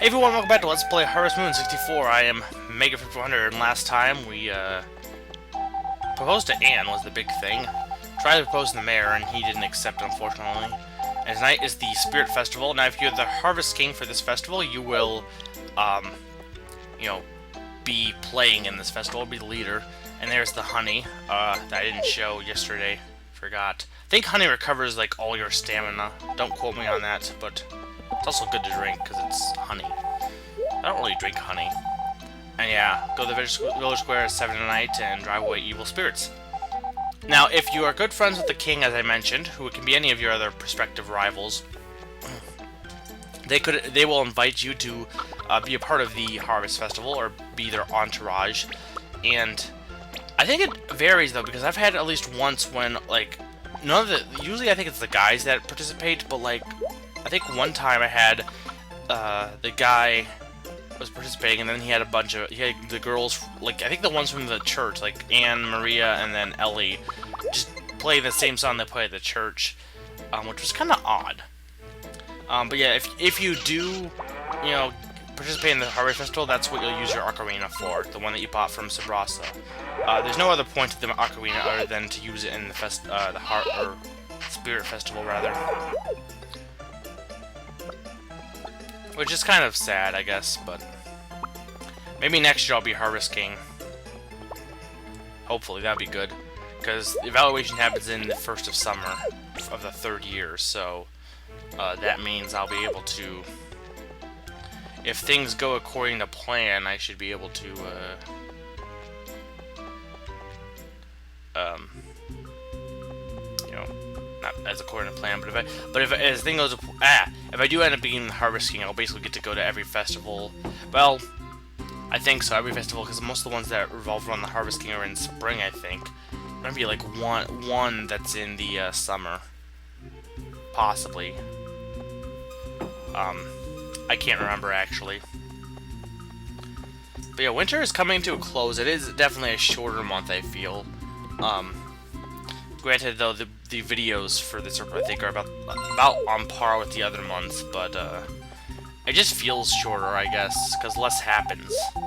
Hey everyone, welcome back to Let's Play Harvest Moon 64. I am Mega5400, and last time we proposed to Anne was the big thing. Tried to propose to the mayor, and he didn't accept, unfortunately. And tonight is the Spirit Festival. Now, if you're the Harvest King for this festival, you will, you know, be playing in this festival, be the leader. And there's the honey that I didn't show yesterday. Forgot. I think honey recovers, like, all your stamina. Don't quote me on that, but it's also good to drink, because it's honey. I don't really drink honey. And yeah, go to the village square at 7 tonight and drive away evil spirits. Now, if you are good friends with the king, as I mentioned, who can be any of your other prospective rivals, they will invite you to be a part of the Harvest Festival, or be their entourage. And I think it varies, though, because I've had at least once when, like, usually I think it's the guys that participate, but, like, I think one time I had, the guy was participating, and then he had the girls, like, I think the ones from the church, like Anne, Maria, and then Ellie, just play the same song they play at the church, which was kind of odd. But yeah, if you do, you know, participate in the Harvest Festival, that's what you'll use your ocarina for, the one that you bought from Sabrasa. There's no other point to the ocarina other than to use it in the Spirit Festival, rather. Which is kind of sad, I guess, but maybe next year I'll be Harvest King. Hopefully, that'd be good. Because the evaluation happens in the 1st of summer of the 3rd year, so that means I'll be able to... If things go according to plan, I should be able to, you know, not as according to plan, but if as thing goes, if I do end up being the Harvest King, I'll basically get to go to every festival. Well, I think so, every festival, because most of the ones that revolve around the Harvest King are in spring, I think. There might be like one that's in the summer, possibly. I can't remember actually. But yeah, winter is coming to a close. It is definitely a shorter month, I feel. Granted, though, the videos for this, I think, are about on par with the other months, but it just feels shorter, I guess, because less happens. I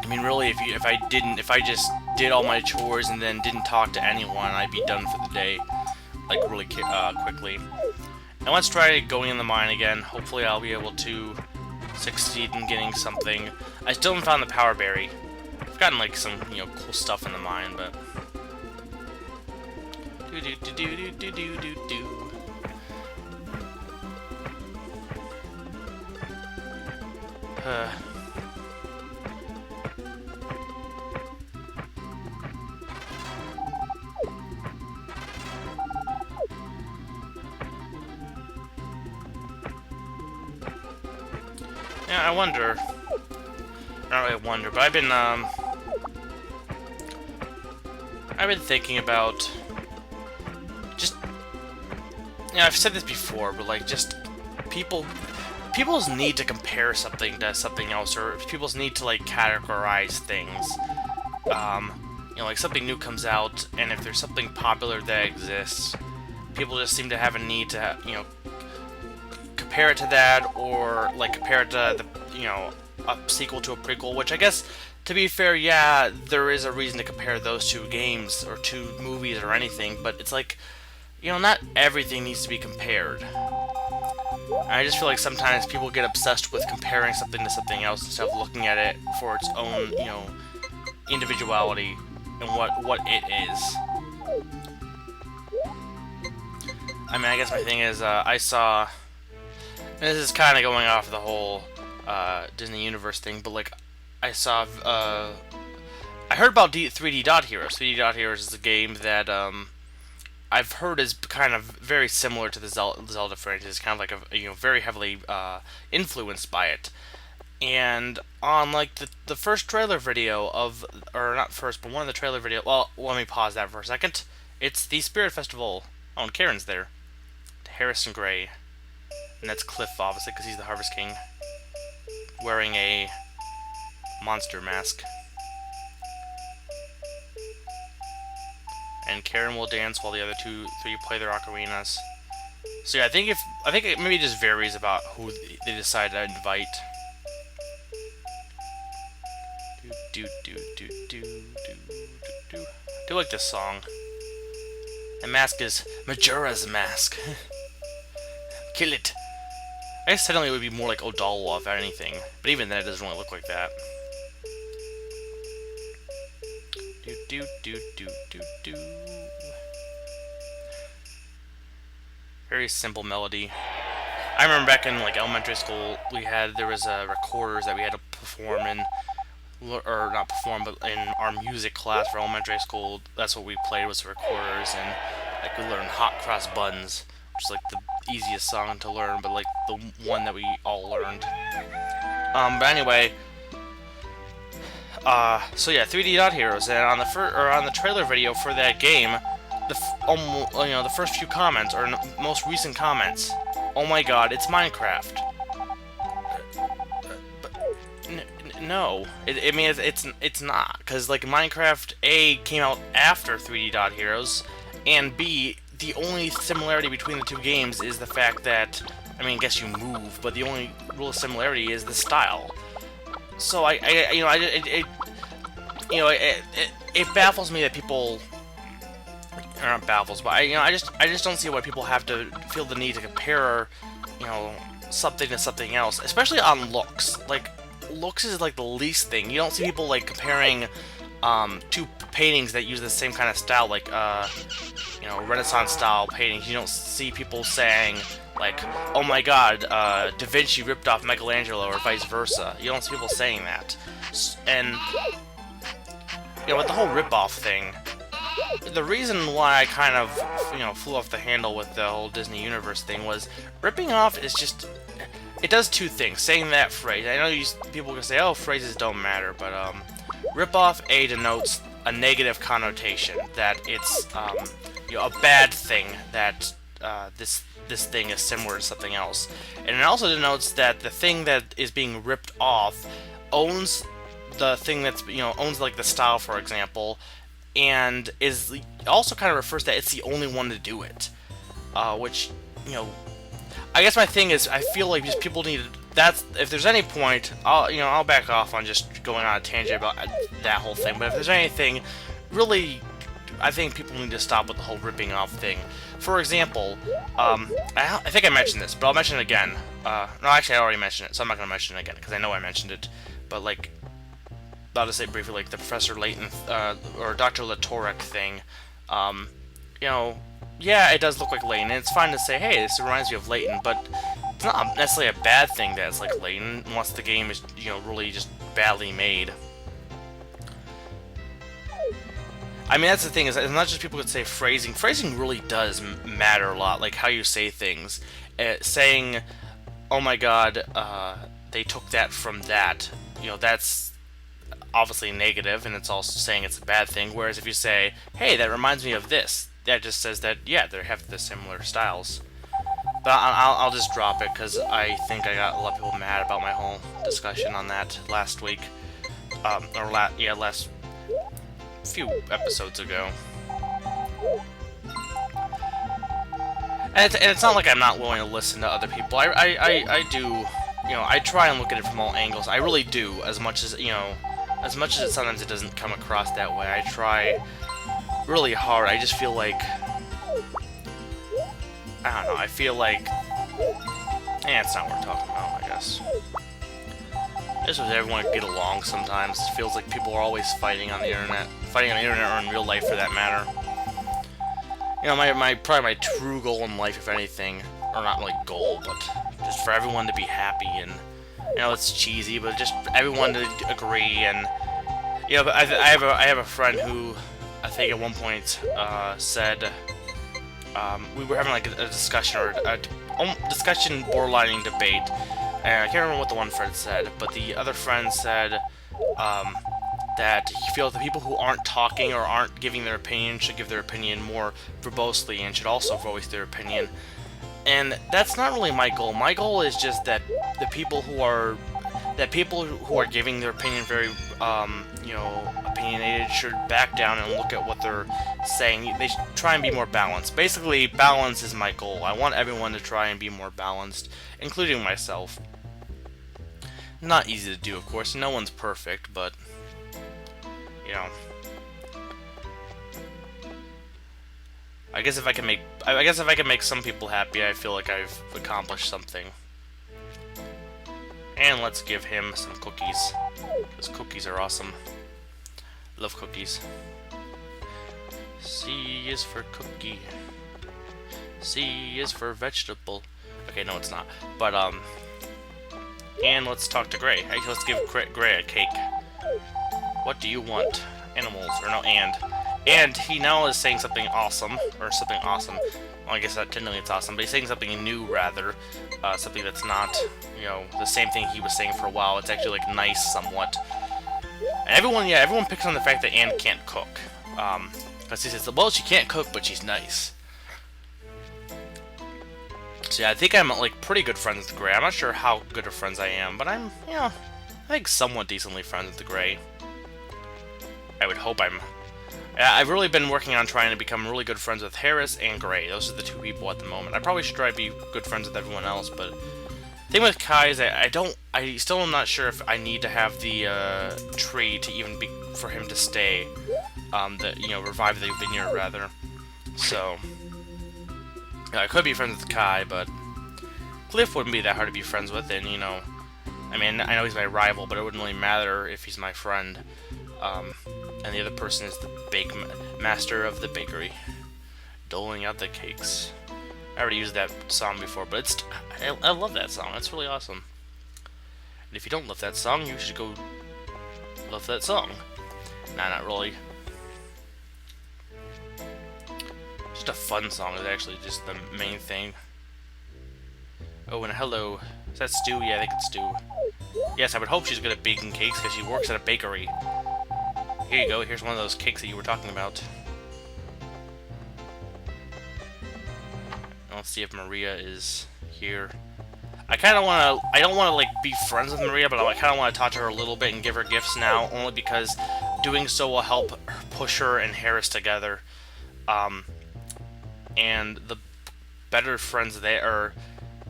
mean, really, if I just did all my chores and then didn't talk to anyone, I'd be done for the day, like, really quickly. And let's try going in the mine again. Hopefully I'll be able to succeed in getting something. I still haven't found the power berry. I've gotten, like, some, you know, cool stuff in the mine, but... Yeah, I wonder. Not really wonder, but I've been thinking about just, you know, I've said this before, but like, just people's need to compare something to something else, or people's need to, like, categorize things. You know, like, something new comes out, and if there's something popular that exists, people just seem to have a need to, you know, compare it to that, or, like, compare it to the, you know, a sequel to a prequel, which I guess, to be fair, yeah, there is a reason to compare those two games, or two movies, or anything, but it's like, you know, not everything needs to be compared. I just feel like sometimes people get obsessed with comparing something to something else instead of looking at it for its own, you know, individuality and what it is. I mean, I guess my thing is, I saw... This is kind of going off the whole Disney Universe thing, but, like, I saw, I heard about 3D Dot Heroes. 3D Dot Heroes is a game that, I've heard is kind of very similar to the Zelda franchise, kind of like a, you know, very heavily influenced by it. And on, like, the first trailer video of, or not first, but one of the trailer video, well, let me pause that for a second. It's the Spirit Festival. Oh, and Karen's there. Harrison Gray. And that's Cliff, obviously, because he's the Harvest King, wearing a monster mask. And Karen will dance while the other three play their ocarinas. So yeah, I think it maybe just varies about who they decide to invite. Do do do do do do do. I do like this song. And mask is Majora's Mask. Kill it. I guess technically it would be more like Odalwa if anything, but even then it doesn't really look like that. Do do do do do do. Very simple melody. I remember back in like elementary school, there was recorders that we had to perform in, or not perform, but in our music class for elementary school. That's what we played, was the recorders, and like we learned Hot Cross Buns, which is like the easiest song to learn, but like the one that we all learned. But anyway, so yeah, 3D Dot Heroes, and on the trailer video for that game, the first few comments, or most recent comments, oh my god, it's Minecraft. No, I mean it's not, because like Minecraft A came out after 3D Dot Heroes, and B, the only similarity between the two games is the fact that, I mean, I guess you move, but the only real similarity is the style. So it baffles me that people, or not baffles, but I just don't see why people have to feel the need to compare, something to something else, especially on looks. Like, looks is like the least thing. You don't see people like comparing two paintings that use the same kind of style, like Renaissance style paintings. You don't see people saying like, oh my god, Da Vinci ripped off Michelangelo, or vice versa. You don't see people saying that. And with the whole rip-off thing, the reason why I kind of flew off the handle with the whole Disney Universe thing was, ripping off is just, it does two things. Saying that phrase, I know people can say, oh, phrases don't matter, but rip-off denotes a negative connotation, that it's a bad thing, that this thing is similar to something else, and it also denotes that the thing that is being ripped off owns the thing that's owns like the style, for example, and is also kind of refers that it's the only one to do it, which I guess my thing is, I feel like just people need. That's, if there's any point, I'll back off on just going on a tangent about that whole thing. But if there's anything, really, I think people need to stop with the whole ripping off thing. For example, I think I mentioned this, but I'll mention it again. No, actually, I already mentioned it, so I'm not going to mention it again because I know I mentioned it. But like, I'll just say briefly, like the Professor Layton or Dr. Latorek thing. Yeah, it does look like Layton, and it's fine to say, hey, this reminds me of Layton, but it's not necessarily a bad thing that it's like Layton, unless the game is, really just badly made. I mean, that's the thing, is it's not just people could say phrasing. Phrasing really does matter a lot, like how you say things. Saying, oh my god, they took that from that, that's obviously negative, and it's also saying it's a bad thing, whereas if you say, hey, that reminds me of this, that just says that, yeah, they have the similar styles. But I'll just drop it, because I think I got a lot of people mad about my whole discussion on that last week. Last few episodes ago. And it's not like I'm not willing to listen to other people. I do, I try and look at it from all angles. I really do, as much as sometimes it doesn't come across that way. I try really hard. I just feel like, I don't know, I feel like, it's not worth talking about, I guess. Just with everyone get along sometimes. It feels like people are always fighting on the internet or in real life for that matter. Probably my true goal in life, if anything, or not like goal, but just for everyone to be happy, and it's cheesy, but just everyone to agree. And but I have a friend who I think at one point said, we were having like a discussion, or a discussion borderlining debate, and I can't remember what the one friend said, but the other friend said that he feels the people who aren't talking or aren't giving their opinion should give their opinion more verbosely and should also voice their opinion. And that's not really my goal. My goal is just that people who are giving their opinion very opinionated should back down and look at what they're saying. They should try and be more balanced. Basically, balance is my goal. I want everyone to try and be more balanced, including myself. Not easy to do, of course. No one's perfect, but, you know, I guess if I can make some people happy, I feel like I've accomplished something. And let's give him some cookies, because cookies are awesome. Love cookies. C is for cookie. C is for vegetable. Okay, no, it's not. But and let's talk to Gray. Hey, let's give Gray a cake. What do you want? Animals, or no, and he now is saying something awesome, or something awesome. Well, I guess that technically it's awesome, but he's saying something new, rather. Something that's not, you know, the same thing he was saying for a while. It's actually, like, nice somewhat. And everyone picks on the fact that Anne can't cook. Because he says, well, she can't cook, but she's nice. So yeah, I think I'm, like, pretty good friends with Gray. I'm not sure how good of friends I am, but I'm, you know, I think somewhat decently friends with Gray. I would hope I'm... I've really been working on trying to become really good friends with Harris and Gray. Those are the two people at the moment. I probably should try to be good friends with everyone else, but the thing with Kai is I still am not sure if I need to have the tree to even be for him to stay. Revive the vineyard rather. So I could be friends with Kai, but Cliff wouldn't be that hard to be friends with, and you know, I mean, I know he's my rival, but it wouldn't really matter if he's my friend. And the other person is the master of the bakery, doling out the cakes. I already used that song before, but I love that song. That's really awesome. And if you don't love that song, you should go love that song. Nah, not really. Just a fun song is actually just the main thing. Oh, and hello. Is that Stu? Yeah, I think it's Stu. Yes, I would hope she's good at baking cakes because she works at a bakery. Here you go, here's one of those cakes that you were talking about. Let's see if Maria is here. I don't want to, like, be friends with Maria, but I kind of want to talk to her a little bit and give her gifts now, only because doing so will help push her and Harris together. And the better friends they are,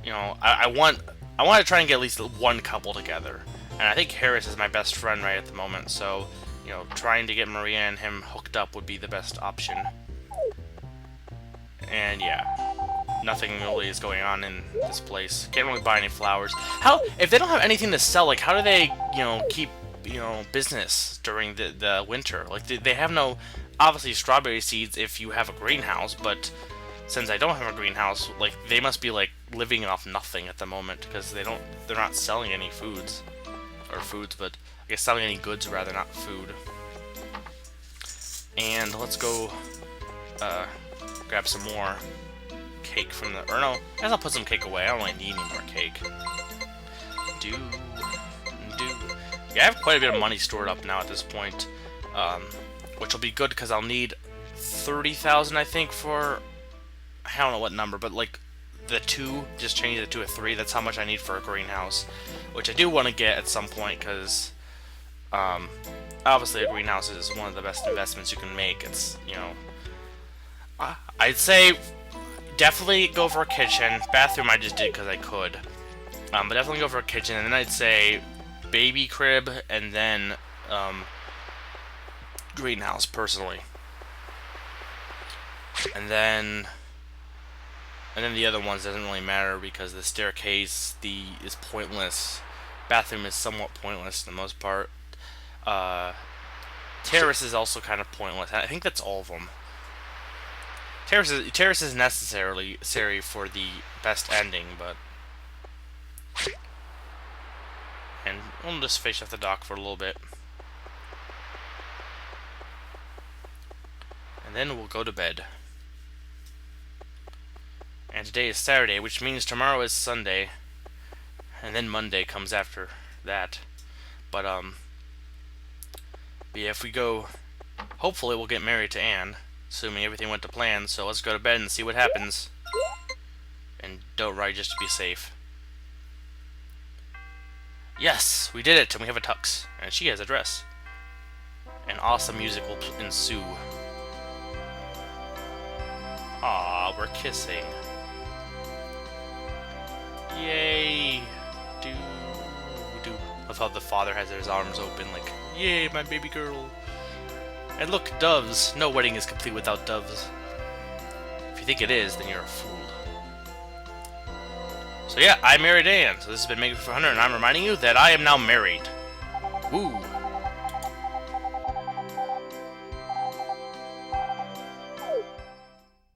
you know, I want to try and get at least one couple together. And I think Harris is my best friend right at the moment, so... you know, trying to get Maria and him hooked up would be the best option. And yeah, nothing really is going on in this place. Can't really buy any flowers. If they don't have anything to sell, like, how do they, you know, keep, you know, business during the winter? Like, they have no, obviously, strawberry seeds if you have a greenhouse, but since I don't have a greenhouse, like, they must be, like, living off nothing at the moment, because they're not selling any foods. Or foods, but... I guess selling any goods rather, not food. And let's go grab some more cake from the... or no, I guess I'll put some cake away. I don't really need any more cake. Yeah, I have quite a bit of money stored up now at this point. Which will be good because I'll need 30,000, I think, for... I don't know what number, but like the 2, just change it to a 3. That's how much I need for a greenhouse. Which I do want to get at some point because... obviously a greenhouse is one of the best investments you can make. It's, you know, I'd say definitely go for a kitchen. Bathroom I just did because I could. But definitely go for a kitchen, and then I'd say baby crib, and then, greenhouse, personally. And then the other ones doesn't really matter because the staircase is pointless. Bathroom is somewhat pointless for the most part. Terrace is also kind of pointless. I think that's all of them. Terrace is necessary for the best ending, but... And we'll just fish off the dock for a little bit. And then we'll go to bed. And today is Saturday, which means tomorrow is Sunday. And then Monday comes after that. But yeah, if we go... Hopefully we'll get married to Anne, assuming everything went to plan, so let's go to bed and see what happens. And don't ride just to be safe. Yes, we did it, and we have a tux. And she has a dress. and awesome music will ensue. Ah, we're kissing. Yay! Do. I love how the father has his arms open, like, yay, my baby girl. And look, doves. No wedding is complete without doves. If you think it is, then you're a fool. So yeah, I married Anne. So this has been Mega 400, and I'm reminding you that I am now married. Woo!